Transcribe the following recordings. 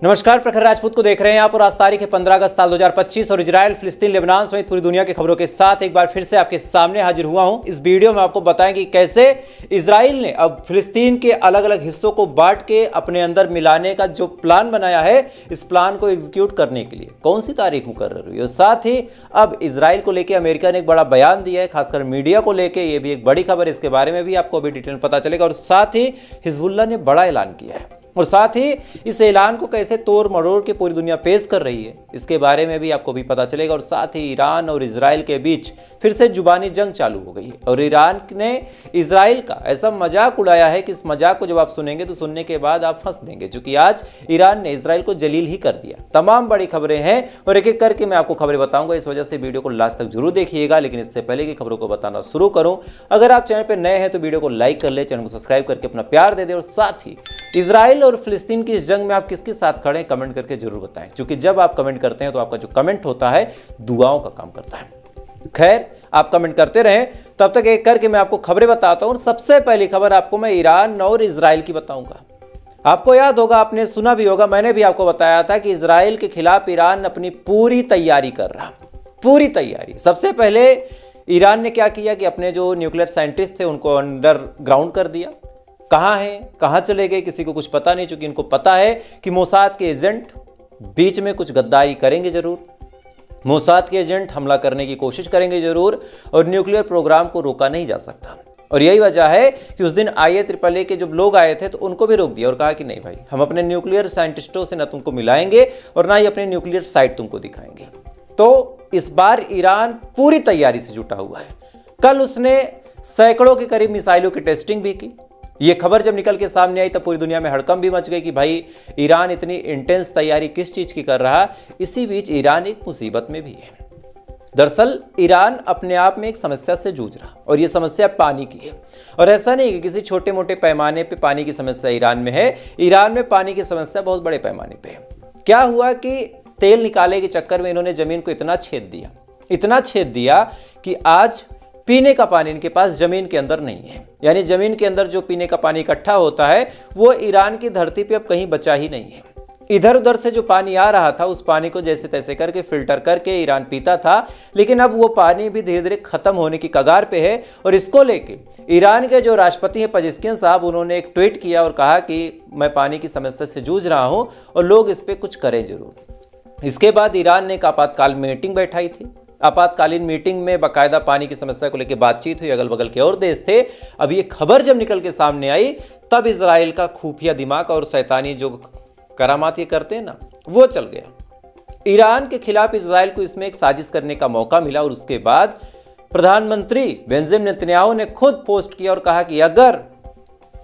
नमस्कार, प्रखर राजपूत को देख रहे हैं आप और आज तारीख है 15 अगस्त साल 2025 और इजराइल, फिलिस्तीन, लेबनान समेत पूरी दुनिया की खबरों के साथ एक बार फिर से आपके सामने हाजिर हुआ हूं। इस वीडियो में आपको बताएं कि कैसे इजराइल ने अब फिलिस्तीन के अलग अलग हिस्सों को बांट के अपने अंदर मिलाने का जो प्लान बनाया है, इस प्लान को एग्जीक्यूट करने के लिए कौन सी तारीख मुकर्रर हुई है। साथ ही अब इजराइल को लेकर अमेरिका ने एक बड़ा बयान दिया है, खासकर मीडिया को लेकर, यह भी एक बड़ी खबर है। इसके बारे में भी आपको अभी डिटेल पता चलेगा। और साथ ही हिजबुल्लाह ने बड़ा ऐलान किया है और साथ ही इस ऐलान को कैसे तोड़ मरोड़ के पूरी दुनिया पेश कर रही है, इसके बारे में भी आपको भी पता चलेगा। और साथ ही ईरान और इजराइल के बीच फिर से जुबानी जंग चालू हो गई है और ईरान ने इजराइल का ऐसा मजाक उड़ाया है कि इस मजाक को जब आप सुनेंगे तो सुनने के बाद आप फंस देंगे, क्योंकि आज ईरान ने इजराइल को जलील ही कर दिया। तमाम बड़ी खबरें हैं और एक एक करके मैं आपको खबरें बताऊंगा, इस वजह से वीडियो को लास्ट तक जरूर देखिएगा। लेकिन इससे पहले की खबरों को बताना शुरू करूं, अगर आप चैनल पर नए हैं तो वीडियो को लाइक कर ले, चैनल को सब्सक्राइब करके अपना प्यार दे दे। और साथ ही इजराइल और फिलिस्तीन की इस जंग में आप किसके साथ खड़े हैं कमेंट करके जरूर बताएं, क्योंकि जब आप कमेंट करते हैं तो आपका जो कमेंट होता है दुआओं का काम करता है। खैर, आप कमेंट करते रहें, तब तक एक करके मैं आपको खबरें बताता हूं। सबसे पहली खबर आपको मैं ईरान और इजराइल की बताऊंगा। आपको याद होगा, आपने सुना भी होगा, मैंने भी आपको बताया था कि इजराइल के खिलाफ ईरान अपनी पूरी तैयारी कर रहा, पूरी तैयारी। सबसे पहले ईरान ने क्या किया कि अपने जो न्यूक्लियर साइंटिस्ट थे उनको अंडरग्राउंड कर दिया। कहाँ हैं, कहाँ चले गए, किसी को कुछ पता नहीं, चूंकि इनको पता है कि मोसाद के एजेंट बीच में कुछ गद्दारी करेंगे जरूर, मोसाद के एजेंट हमला करने की कोशिश करेंगे जरूर, और न्यूक्लियर प्रोग्राम को रोका नहीं जा सकता। और यही वजह है कि उस दिन IAAA के जब लोग आए थे तो उनको भी रोक दिया और कहा कि नहीं भाई, हम अपने न्यूक्लियर साइंटिस्टों से ना तुमको मिलाएंगे और ना ही अपने न्यूक्लियर साइट तुमको दिखाएंगे। तो इस बार ईरान पूरी तैयारी से जुटा हुआ है। कल उसने सैकड़ों के करीब मिसाइलों की टेस्टिंग भी की। ये खबर जब निकल के सामने आई तब पूरी दुनिया में हड़कंप भी मच गई कि भाई ईरान इतनी इंटेंस तैयारी किस चीज की कर रहा। इसी बीच ईरान एक मुसीबत में भी है। दरअसल ईरान अपने आप में एक समस्या से जूझ रहा और ये समस्या पानी की है। और ऐसा नहीं कि किसी छोटे मोटे पैमाने पे पानी की समस्या ईरान में है, ईरान में पानी की समस्या बहुत बड़े पैमाने पे है। क्या हुआ कि तेल निकाले के चक्कर में इन्होंने जमीन को इतना छेद दिया, इतना छेद दिया कि आज पीने का पानी इनके पास जमीन के अंदर नहीं है। यानी जमीन के अंदर जो पीने का पानी इकट्ठा होता है वो ईरान की धरती पे अब कहीं बचा ही नहीं है। इधर उधर से जो पानी आ रहा था उस पानी को जैसे तैसे करके फिल्टर करके ईरान पीता था, लेकिन अब वो पानी भी धीरे धीरे खत्म होने की कगार पे है। और इसको लेके ईरान के जो राष्ट्रपति हैं पेजेस्कियन साहब, उन्होंने एक ट्वीट किया और कहा कि मैं पानी की समस्या से जूझ रहा हूं और लोग इस पर कुछ करें जरूर। इसके बाद ईरान ने एक आपातकाल मीटिंग बैठाई थी। आपातकालीन मीटिंग में बाकायदा पानी की समस्या को लेकर बातचीत हुई, अगल बगल के और देश थे। अब ये खबर जब निकल के सामने आई तब इजराइल का खुफिया दिमाग और शैतानी जो करामात ये करते हैं ना, वो चल गया। ईरान के खिलाफ इजराइल को इसमें एक साजिश करने का मौका मिला और उसके बाद प्रधानमंत्री बेंजामिन नेतन्याहू ने खुद पोस्ट किया और कहा कि अगर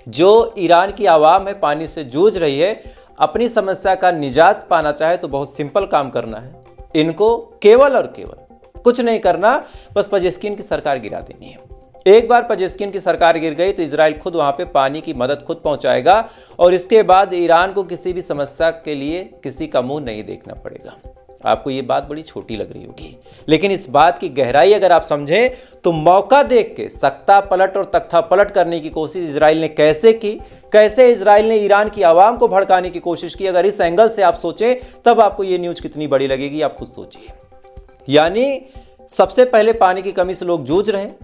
जो ईरान की आवाम है पानी से जूझ रही है, अपनी समस्या का निजात पाना चाहे तो बहुत सिंपल काम करना है, इनको केवल और केवल कुछ नहीं करना, बस पेजेस्कियन की सरकार गिरा देनी है। एक बार पेजेस्कियन की सरकार गिर गई तो इजराइल खुद वहां पे पानी की मदद खुद पहुंचाएगा और इसके बाद ईरान को किसी भी समस्या के लिए किसी का मुंह नहीं देखना पड़ेगा। आपको ये बात बड़ी छोटी लग रही होगी, लेकिन इस बात की गहराई अगर आप समझें तो मौका देख के सख्ता पलट और तख्ता पलट करने की कोशिश इजराइल ने कैसे की, कैसे इजराइल ने ईरान की आवाम को भड़काने की कोशिश की, अगर इस एंगल से आप सोचें तब आपको ये न्यूज कितनी बड़ी लगेगी, आप खुद सोचिए। यानी सबसे पहले पानी की कमी से लोग जूझ रहे हैं,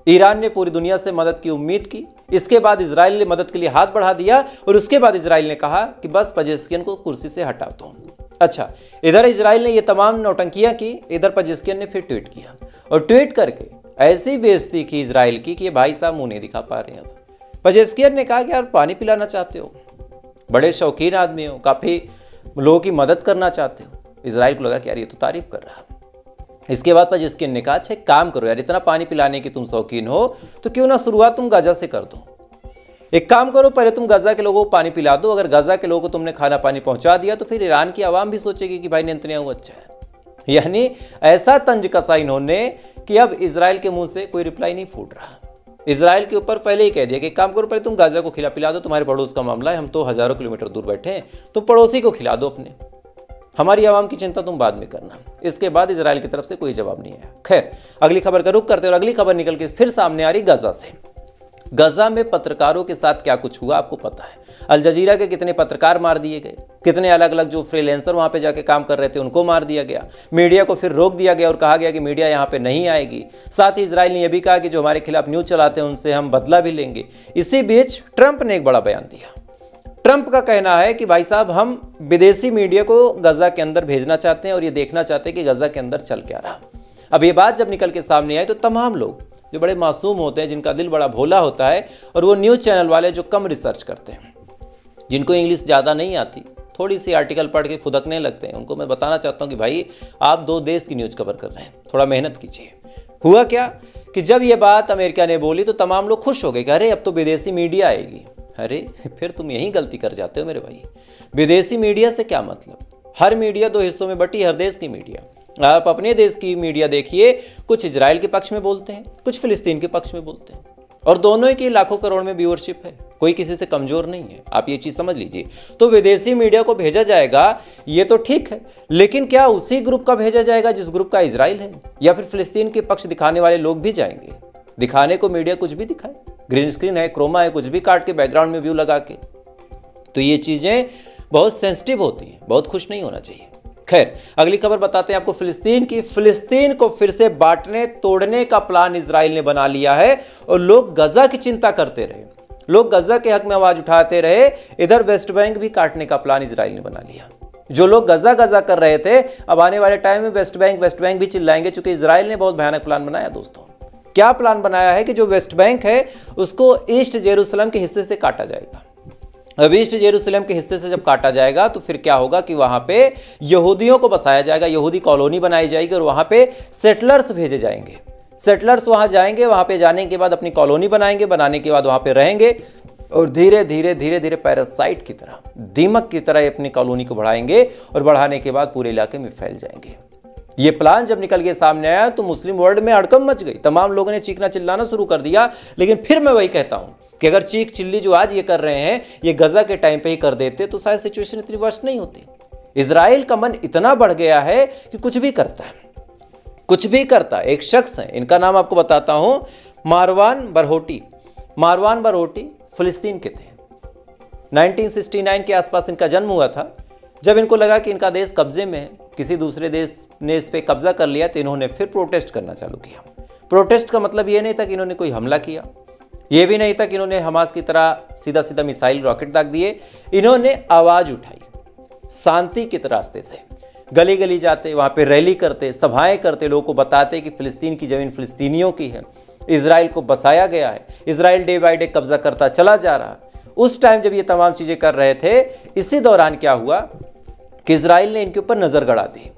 ईरान ने पूरी दुनिया से मदद की उम्मीद की, इसके बाद इजराइल ने मदद के लिए हाथ बढ़ा दिया और उसके बाद इजराइल ने कहा कि बस पेजेस्कियन को कुर्सी से हटा दो। अच्छा, इधर इजराइल ने ये तमाम नौटंकियां की, इधर पेजेस्कियन ने फिर ट्वीट किया और ट्वीट करके ऐसी बेइज्जती की इजराइल की कि ये भाई साहब मुंह नहीं दिखा पा रहे हैं। अब पेजेस्कियन ने कहा कि यार पानी पिलाना चाहते हो, बड़े शौकीन आदमी हो, काफी लोगों की मदद करना चाहते हो। इजराइल को लगा कि यार ये तो तारीफ कर रहा है। इसके बाद पेजेस्कियन ने कहा अच्छा एक काम करो यार, इतना पानी पिलाने की तुम शौकीन हो तो क्यों ना शुरुआत तुम गाजा से कर दो। एक काम करो, पहले तुम गाजा के लोगों को पानी पिला दो, अगर गाजा के लोगों को तुमने खाना पानी पहुंचा दिया तो फिर ईरान की आवाम भी सोचेगी कि भाई नेतन्याहू अच्छा है। यानी ऐसा तंज कसा इन्होंने कि अब इजराइल के मुंह से कोई रिप्लाई नहीं फूट रहा। इजराइल के ऊपर पहले ही कह दिया कि काम करो, पहले तुम गाजा को खिला पिला दो, तुम्हारे पड़ोस का मामला है, हम तो हजारों किलोमीटर दूर बैठे हैं, तो पड़ोसी को खिला दो अपने, हमारी आवाम की चिंता तुम बाद में करना। इसके बाद इजराइल की तरफ से कोई जवाब नहीं आया। खैर, अगली खबर का रुख करते और अगली खबर निकल के फिर सामने आ रही गाजा से। गजा में पत्रकारों के साथ क्या कुछ हुआ आपको पता है। अल जजीरा के कितने पत्रकार मार दिए गए, कितने अलग अलग जो फ्रीलांसर वहां पे जाके काम कर रहे थे उनको मार दिया गया। मीडिया को फिर रोक दिया गया और कहा गया कि मीडिया यहां पे नहीं आएगी। साथ ही इजराइल ने यह भी कहा कि जो हमारे खिलाफ न्यूज चलाते हैं उनसे हम बदला भी लेंगे। इसी बीच ट्रंप ने एक बड़ा बयान दिया। ट्रंप का कहना है कि भाई साहब हम विदेशी मीडिया को गजा के अंदर भेजना चाहते हैं और ये देखना चाहते हैं कि गजा के अंदर चल क्या रहा। अब ये बात जब निकल के सामने आई तो तमाम लोग जो बड़े मासूम होते हैं, जिनका दिल बड़ा भोला होता है, और वो न्यूज़ चैनल वाले जो कम रिसर्च करते हैं, जिनको इंग्लिश ज़्यादा नहीं आती, थोड़ी सी आर्टिकल पढ़ के फुदकने लगते हैं, उनको मैं बताना चाहता हूँ कि भाई आप 2 देश की न्यूज़ कवर कर रहे हैं, थोड़ा मेहनत कीजिए। हुआ क्या कि जब ये बात अमेरिका ने बोली तो तमाम लोग खुश हो गए कि अरे अब तो विदेशी मीडिया आएगी। अरे फिर तुम यही गलती कर जाते हो मेरे भाई। विदेशी मीडिया से क्या मतलब? हर मीडिया 2 हिस्सों में बटी, हर देश की मीडिया। आप अपने देश की मीडिया देखिए, कुछ इजराइल के पक्ष में बोलते हैं, कुछ फिलिस्तीन के पक्ष में बोलते हैं, और दोनों की लाखों करोड़ में व्यूअरशिप है, कोई किसी से कमजोर नहीं है। आप ये चीज समझ लीजिए। तो विदेशी मीडिया को भेजा जाएगा ये तो ठीक है, लेकिन क्या उसी ग्रुप का भेजा जाएगा जिस ग्रुप का इजराइल है, या फिर फिलिस्तीन के पक्ष दिखाने वाले लोग भी जाएंगे? दिखाने को मीडिया कुछ भी दिखाए, ग्रीन स्क्रीन है, क्रोमा है, कुछ भी काट के बैकग्राउंड में व्यू लगा के। तो ये चीजें बहुत सेंसिटिव होती हैं, बहुत खुश नहीं होना चाहिए। खैर, अगली खबर बताते हैं आपको फिलिस्तीन की। फिलिस्तीन को फिर से बांटने तोड़ने का प्लान इजराइल ने बना लिया है और लोग गजा की चिंता करते रहे, लोग गजा के हक में आवाज उठाते रहे। इधर वेस्ट बैंक भी काटने का प्लान इजराइल ने बना लिया। जो लोग गजा गजा कर रहे थे, अब आने वाले टाइम में वेस्ट बैंक भी चिल्लाएंगे, चूंकि इजराइल ने बहुत भयानक प्लान बनाया। दोस्तों, क्या प्लान बनाया है कि जो वेस्ट बैंक है उसको ईस्ट जेरूसलम के हिस्से से काटा जाएगा। अब ईस्ट जेरूसलम के हिस्से से जब काटा जाएगा तो फिर क्या होगा कि वहां पे यहूदियों को बसाया जाएगा, यहूदी कॉलोनी बनाई जाएगी और वहां पे सेटलर्स भेजे जाएंगे। सेटलर्स वहां जाएंगे, वहां पे जाने के बाद अपनी कॉलोनी बनाएंगे, बनाने के बाद वहां पे रहेंगे और धीरे धीरे पैरासाइट की तरह, दीमक की तरह अपनी कॉलोनी को बढ़ाएंगे और बढ़ाने के बाद पूरे इलाके में फैल जाएंगे। ये प्लान जब निकल के सामने आया तो मुस्लिम वर्ल्ड में हड़कंप मच गई, तमाम लोगों ने चीखना चिल्लाना शुरू कर दिया। लेकिन फिर मैं वही कहता हूं कि अगर चीख चिल्ली जो आज ये कर रहे हैं ये गजा के टाइम पे ही कर देते तो शायद सिचुएशन इतनी वर्स्ट नहीं होती। इजराइल का मन इतना बढ़ गया है कि कुछ भी करता है, कुछ भी करता है। एक शख्स है, इनका नाम आपको बताता हूं, मारवान बरहोटी। मारवान बरहोटी फिलिस्तीन के थे। 1969 के आसपास इनका जन्म हुआ था। जब इनको लगा कि इनका देश कब्जे में है, किसी दूसरे देश ने इस पे कब्जा कर लिया, तो इन्होंने फिर प्रोटेस्ट करना चालू किया। प्रोटेस्ट का मतलब ये नहीं था कि इन्होंने कोई हमला किया, ये भी नहीं था कि इन्होंने हमास की तरह सीधा सीधा मिसाइल रॉकेट दाग दिए। इन्होंने आवाज उठाई शांति के रास्ते से, गली गली जाते, वहां पे रैली करते, सभाएं करते, लोगों को बताते कि फिलिस्तीन की जमीन फिलिस्तीनियों की है, इजराइल को बसाया गया है, इजराइल डे बाय डे कब्जा करता चला जा रहा। उस टाइम जब ये तमाम चीजें कर रहे थे, इसी दौरान क्या हुआ कि इजराइल ने इनके ऊपर नजर गड़ा दी।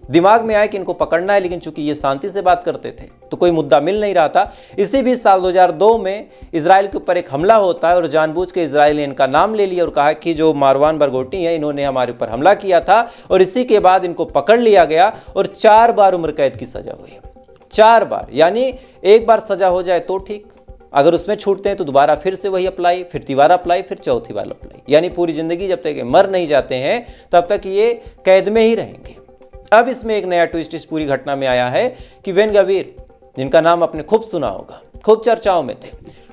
दिमाग में आया कि इनको पकड़ना है, लेकिन चूंकि ये शांति से बात करते थे तो कोई मुद्दा मिल नहीं रहा था। इसी बीच साल 2002 में इजराइल के ऊपर एक हमला होता है और जानबूझ के इजराइल ने इनका नाम ले लिया और कहा कि जो मारवान बरगोटी है इन्होंने हमारे ऊपर हमला किया था, और इसी के बाद इनको पकड़ लिया गया और 4 बार उम्र कैद की सजा हुई। 4 बार, यानी एक बार सजा हो जाए तो ठीक, अगर उसमें छूटते हैं तो दोबारा फिर से वही अप्लाई, फिर तीसरा अप्लाई, फिर चौथी बार अप्लाई, यानी पूरी जिंदगी जब तक मर नहीं जाते हैं तब तक ये कैद में ही रहेंगे। अब इसमें एक नया ट्विस्ट इस पूरी घटना में आया है कि बेन गवीर, जिनका नाम आपने खूब सुना होगा, खूब चर्चाओं में थे,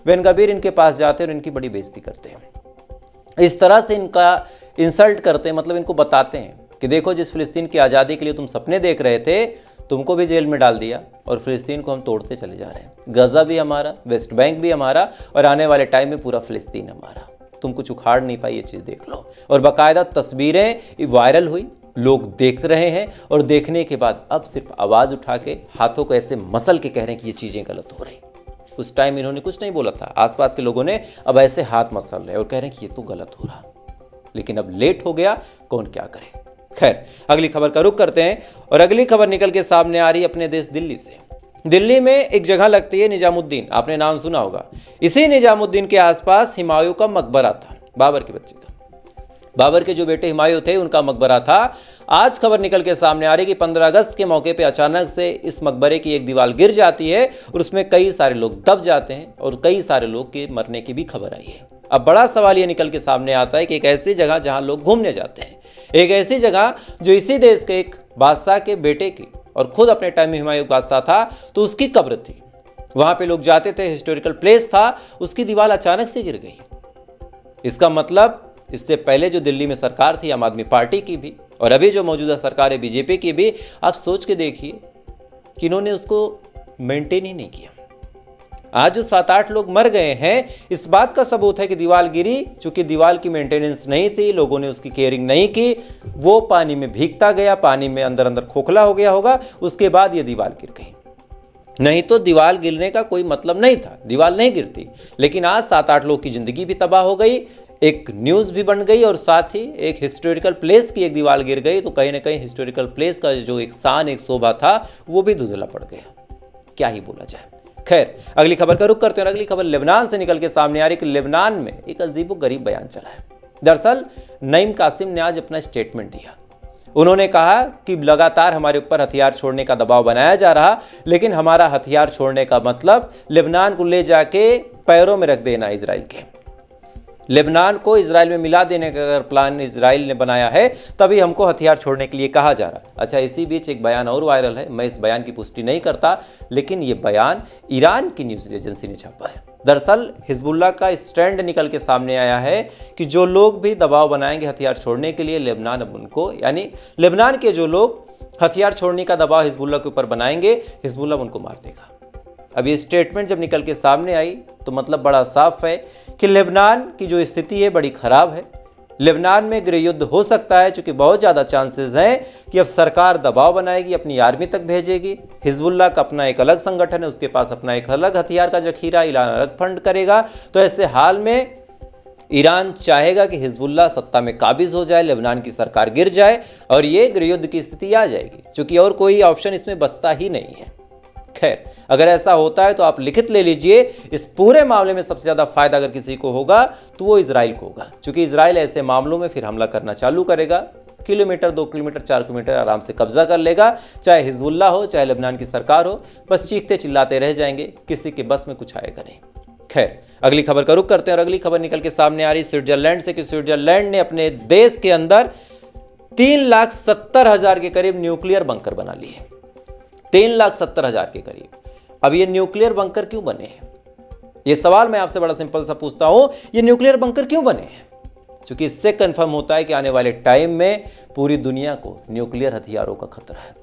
बेन गवीर इनके पास जाते और इनकी बड़ी बेइज्जती करते हैं। इस तरह से इनका इंसल्ट करते हैं, मतलब इनको बताते हैं कि देखो जिस फिलिस्तीन की आज़ादी के लिए तुम सपने देख रहे थे, तुमको भी जेल में डाल दिया और फिलिस्तीन को हम तोड़ते चले जा रहे हैं। गजा भी हमारा, वेस्ट बैंक भी हमारा, और आने वाले टाइम में पूरा फिलिस्तीन हमारा। तुम कुछ उखाड़ नहीं पाई, ये चीज़ देख लो। और बाकायदा तस्वीरें वायरल हुई, लोग देख रहे हैं, और देखने के बाद अब सिर्फ आवाज़ उठा के हाथों को ऐसे मसल के कह रहे हैं कि ये चीज़ें गलत हो रही। उस टाइम इन्होंने कुछ नहीं बोला था, आसपास के लोगों ने अब ऐसे हाथ मसल रहे और कह रहे हैं कि ये तो गलत हो रहा, लेकिन अब लेट हो गया, कौन क्या करे। खैर, अगली खबर का रुख करते हैं और अगली खबर निकल के सामने आ रही है अपने देश दिल्ली से। दिल्ली में एक जगह लगती है निजामुद्दीन, आपने नाम सुना होगा। इसी निजामुद्दीन के आसपास हुमायूं का मकबरा था, बाबर के बच्चे का। बाबर के जो बेटे हुमायूं थे उनका मकबरा था। आज खबर निकल के सामने आ रही कि 15 अगस्त के मौके पे अचानक से इस मकबरे की एक दीवार गिर जाती है और उसमें कई सारे लोग दब जाते हैं और कई सारे लोग के मरने की भी खबर आई है। अब बड़ा सवाल ये निकल के सामने आता है कि एक ऐसी जगह जहां लोग घूमने जाते हैं, एक ऐसी जगह जो इसी देश के एक बादशाह के बेटे की, और खुद अपने टाइम में हुमायूं बादशाह था, तो उसकी कब्र थी। वहां पे लोग जाते थे, हिस्टोरिकल प्लेस था, उसकी दीवार अचानक से गिर गई। इसका मतलब इससे पहले जो दिल्ली में सरकार थी आम आदमी पार्टी की भी, और अभी जो मौजूदा सरकार है बीजेपी की भी, आप सोच के देखिए कि इन्होंने उसको मेंटेन ही नहीं किया। आज जो 7-8 लोग मर गए हैं, इस बात का सबूत है कि दीवार गिरी, चूंकि दीवार की मेंटेनेंस नहीं थी, लोगों ने उसकी केयरिंग नहीं की, वो पानी में भीगता गया, पानी में अंदर अंदर खोखला हो गया होगा, उसके बाद ये दीवार गिर गई। नहीं तो दीवार गिरने का कोई मतलब नहीं था, दीवार नहीं गिरती। लेकिन आज 7-8 लोग की जिंदगी भी तबाह हो गई, एक न्यूज़ भी बन गई, और साथ ही एक हिस्टोरिकल प्लेस की एक दीवार गिर गई, तो कहीं ना कहीं हिस्टोरिकल प्लेस का जो एक शान, एक शोभा था, वो भी धुंधला पड़ गया। क्या ही बोला जाए। खैर, अगली खबर का रुख करते हैं। अगली खबर लेबनान से निकल के सामने आ रही कि लेबनान में एक अजीबोगरीब बयान चला है। दरअसल नईम कासिम ने आज अपना स्टेटमेंट दिया। उन्होंने कहा कि लगातार हमारे ऊपर हथियार छोड़ने का दबाव बनाया जा रहा, लेकिन हमारा हथियार छोड़ने का मतलब लेबनान को ले जाके पैरों में रख देना इजराइल के। लेबनान को इजराइल में मिला देने का अगर प्लान इजराइल ने बनाया है, तभी हमको हथियार छोड़ने के लिए कहा जा रहा। अच्छा, इसी बीच एक बयान और वायरल है, मैं इस बयान की पुष्टि नहीं करता, लेकिन ये बयान ईरान की न्यूज़ एजेंसी ने छापा है। दरअसल हिजबुल्लाह का स्टैंड निकल के सामने आया है कि जो लोग भी दबाव बनाएंगे हथियार छोड़ने के लिए, लेबनान अब उनको, यानी लेबनान के जो लोग हथियार छोड़ने का दबाव हिजबुल्लाह के ऊपर बनाएंगे, हिजबुल्लाह उनको मार देगा। अब ये स्टेटमेंट जब निकल के सामने आई तो मतलब बड़ा साफ है कि लेबनान की जो स्थिति है बड़ी खराब है। लेबनान में गृह युद्ध हो सकता है, क्योंकि बहुत ज़्यादा चांसेस हैं कि अब सरकार दबाव बनाएगी, अपनी आर्मी तक भेजेगी। हिजबुल्लाह का अपना एक अलग संगठन है, उसके पास अपना एक अलग हथियार का जखीरा, ईरान अलग फंड करेगा। तो ऐसे हाल में ईरान चाहेगा कि हिजबुल्लाह सत्ता में काबिज हो जाए, लेबनान की सरकार गिर जाए और ये गृह युद्ध की स्थिति आ जाएगी, क्योंकि और कोई ऑप्शन इसमें बचता ही नहीं है। खैर, अगर ऐसा होता है तो आप लिखित ले लीजिए, इस पूरे मामले में सबसे ज़्यादा फायदा अगर किसी को होगा तो वो इजराइल को होगा, क्योंकि इजराइल ऐसे मामलों में फिर हमला करना चालू करेगा। किलोमीटर, 2 किलोमीटर, 4 किलोमीटर आराम से कब्जा कर लेगा, चाहे हिजबुल्लाह हो, चाहे लेबनान की सरकार हो, बस चीखते चिल्लाते रह जाएंगे, किसी के बस में कुछ आएगा नहीं। खैर, अगली खबर का रुख करते हैं और अगली खबर निकल के सामने आ रही स्विट्जरलैंड से कि स्विट्जरलैंड ने अपने देश के अंदर 3,70,000 के करीब न्यूक्लियर बंकर बना लिए। 3,70,000 के करीब। अब ये न्यूक्लियर बंकर क्यों बने हैं? ये सवाल मैं आपसे बड़ा सिंपल सा पूछता हूं, ये न्यूक्लियर बंकर क्यों बने हैं? क्योंकि इससे कंफर्म होता है कि आने वाले टाइम में पूरी दुनिया को न्यूक्लियर हथियारों का खतरा है।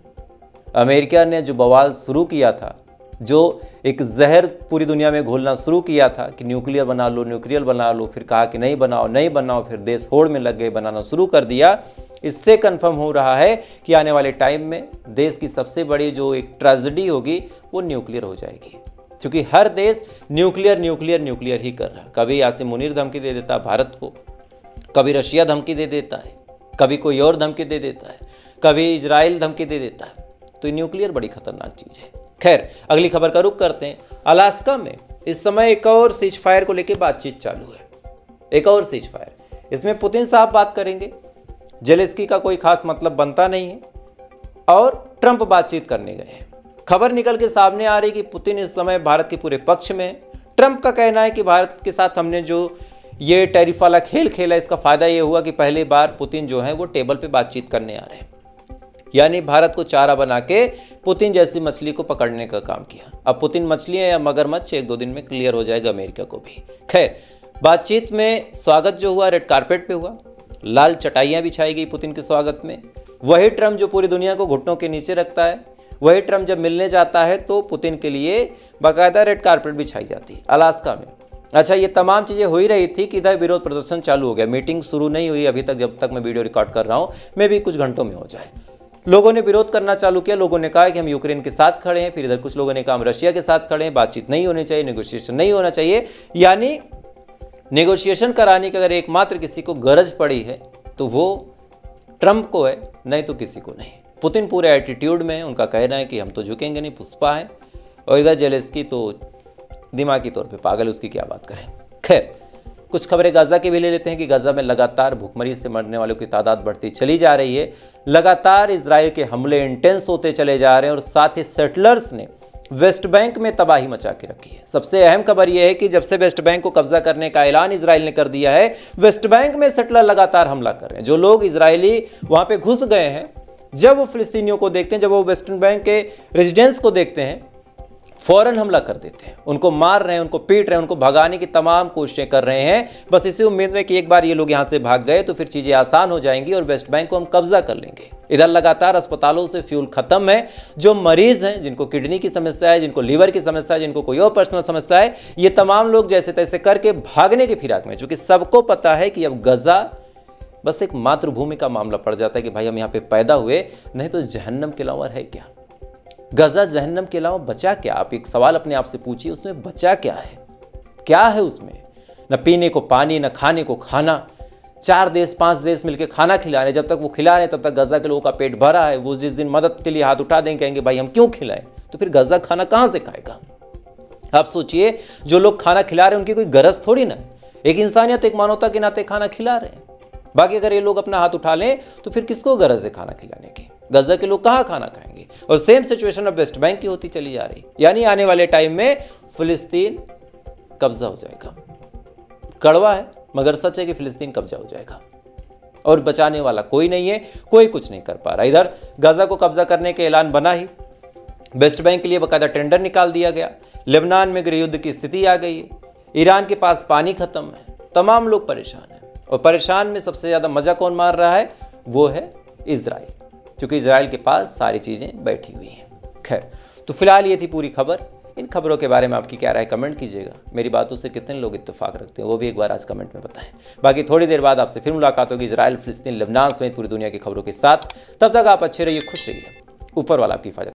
अमेरिका ने जो बवाल शुरू किया था, जो एक जहर पूरी दुनिया में घोलना शुरू किया था कि न्यूक्लियर बना लो, न्यूक्लियर बना लो, फिर कहा कि नहीं बनाओ, नहीं बनाओ, फिर देश होड़ में लग गए, बनाना शुरू कर दिया। इससे कंफर्म हो रहा है कि आने वाले टाइम में देश की सबसे बड़ी जो एक ट्रेजेडी होगी वो न्यूक्लियर हो जाएगी, क्योंकि हर देश न्यूक्लियर न्यूक्लियर न्यूक्लियर ही कर रहा है। कभी यासिन मुनीर धमकी दे देता है भारत को, कभी रशिया धमकी दे देता है, कभी कोई और धमकी दे देता है, कभी इजराइल धमकी दे देता है। तो न्यूक्लियर बड़ी खतरनाक चीज़ है। खैर, अगली खबर का रुख करते हैं। अलास्का में इस समय एक और सीज फायर को लेकर बातचीत चालू है, एक और सीज फायर। इसमें पुतिन साहब बात करेंगे, जेलेंस्की का कोई खास मतलब बनता नहीं है, और ट्रंप बातचीत करने गए हैं। खबर निकल के सामने आ रही कि पुतिन इस समय भारत के पूरे पक्ष में है। ट्रंप का कहना है कि भारत के साथ हमने जो ये टैरिफ वाला खेल खेला, इसका फायदा ये हुआ कि पहली बार पुतिन जो है वो टेबल पे बातचीत करने आ रहे हैं, यानी भारत को चारा बना के पुतिन जैसी मछली को पकड़ने का काम किया। अब पुतिन मछली है या मगरमच्छ, 1-2 दिन में क्लियर हो जाएगा अमेरिका को भी। खैर, बातचीत में स्वागत जो हुआ रेड कारपेट पे हुआ, लाल चटाइयाँ बिछाई गई पुतिन के स्वागत में। वही ट्रंप जो पूरी दुनिया को घुटनों के नीचे रखता है, वही ट्रंप जब मिलने जाता है तो पुतिन के लिए बाकायदा रेड कारपेट बिछाई जाती है अलास्का में। अच्छा, ये तमाम चीज़ें हो ही रही थी कि इधर विरोध प्रदर्शन चालू हो गया। मीटिंग शुरू नहीं हुई अभी तक, जब तक मैं वीडियो रिकॉर्ड कर रहा हूँ, मे भी कुछ घंटों में हो जाए। लोगों ने विरोध करना चालू किया, लोगों ने कहा कि हम यूक्रेन के साथ खड़े हैं, फिर इधर कुछ लोगों ने कहा हम रशिया के साथ खड़े हैं, बातचीत नहीं होनी चाहिए, नेगोशिएशन नहीं होना चाहिए। यानी नेगोशिएशन कराने की अगर एकमात्र किसी को गरज पड़ी है तो वो ट्रंप को है, नहीं तो किसी को नहीं। पुतिन पूरे एटीट्यूड में है, उनका कहना है कि हम तो झुकेंगे नहीं, पुष्पा है। और इधर जेलेंस्की तो दिमागी तौर पे पागल, उसकी क्या बात करें। खैर, कुछ खबरें गाजा की भी ले लेते हैं कि गाजा में लगातार भूखमरी से मरने वालों की तादाद बढ़ती चली जा रही है। लगातार इजराइल के हमले इंटेंस होते चले जा रहे हैं, और साथ ही सेटलर्स ने वेस्ट बैंक में तबाही मचा के रखी है। सबसे अहम खबर यह है कि जब से वेस्ट बैंक को कब्जा करने का ऐलान इजराइल ने कर दिया है, वेस्ट बैंक में सेटलर लगातार हमला कर रहे हैं। जो लोग इजरायली वहां पे घुस गए हैं, जब वो फिलिस्तीनियों को देखते हैं, जब वो वेस्ट बैंक के रेजिडेंट्स को देखते हैं, फौरन हमला कर देते हैं, उनको मार रहे हैं, उनको पीट रहे हैं, उनको भगाने की तमाम कोशिशें कर रहे हैं, बस इसी उम्मीद में कि एक बार ये लोग यहाँ से भाग गए तो फिर चीज़ें आसान हो जाएंगी और वेस्ट बैंक को हम कब्जा कर लेंगे। इधर लगातार अस्पतालों से फ्यूल खत्म है। जो मरीज हैं, जिनको किडनी की समस्या है, जिनको लीवर की समस्या है, जिनको कोई और पर्सनल समस्या है, ये तमाम लोग जैसे तैसे करके भागने की फिराक में, चूंकि सबको पता है कि अब गजा बस एक मातृभूमि का मामला पड़ जाता है कि भाई हम यहाँ पे पैदा हुए, नहीं तो जहन्नम के अलावा है क्या। गजा जहन्नम के अलावा बचा क्या? आप एक सवाल अपने आप से पूछिए, उसमें बचा क्या है? क्या है उसमें? न पीने को पानी, न खाने को खाना। 4 देश 5 देश मिलकर खाना खिला रहे, जब तक वो खिला रहे तब तक गजा के लोगों का पेट भरा है। वो जिस दिन मदद के लिए हाथ उठा देंगे, कहेंगे भाई हम क्यों खिलाएं, तो फिर गजा खाना कहां से खाएगा? आप सोचिए, जो लोग खाना खिला रहे हैं उनकी कोई गरज थोड़ी ना, एक इंसानियत, एक मानवता के नाते खाना खिला रहे हैं। बाकी अगर ये लोग अपना हाथ उठा लें तो फिर किसको गरज है खाना खिलाने की? गजा के लोग कहाँ खाना खाएंगे? और सेम सिचुएशन अब वेस्ट बैंक की होती चली जा रही, यानी आने वाले टाइम में फिलिस्तीन कब्जा हो जाएगा। कड़वा है मगर सच है कि फिलिस्तीन कब्जा हो जाएगा और बचाने वाला कोई नहीं है, कोई कुछ नहीं कर पा रहा। इधर गजा को कब्जा करने के ऐलान बना ही, वेस्ट बैंक के लिए बाकायदा टेंडर निकाल दिया गया, लेबनान में गृह युद्ध की स्थिति आ गई है, ईरान के पास पानी खत्म है, तमाम लोग परेशान हैं। और परेशान में सबसे ज़्यादा मजा कौन मार रहा है? वो है इजराइल, क्योंकि इजराइल के पास सारी चीज़ें बैठी हुई हैं। खैर, तो फिलहाल ये थी पूरी खबर। इन खबरों के बारे में आपकी क्या राय कमेंट कीजिएगा। मेरी बातों से कितने लोग इत्तेफाक रखते हैं वो भी एक बार आज कमेंट में बताएं। बाकी थोड़ी देर बाद आपसे फिर मुलाकात होगी इजराइल, फिलिस्तीन, लेबनान समेत पूरी दुनिया की खबरों के साथ। तब तक आप अच्छे रहिए, खुश रहिए, ऊपर वाला आपकी हिफाजत।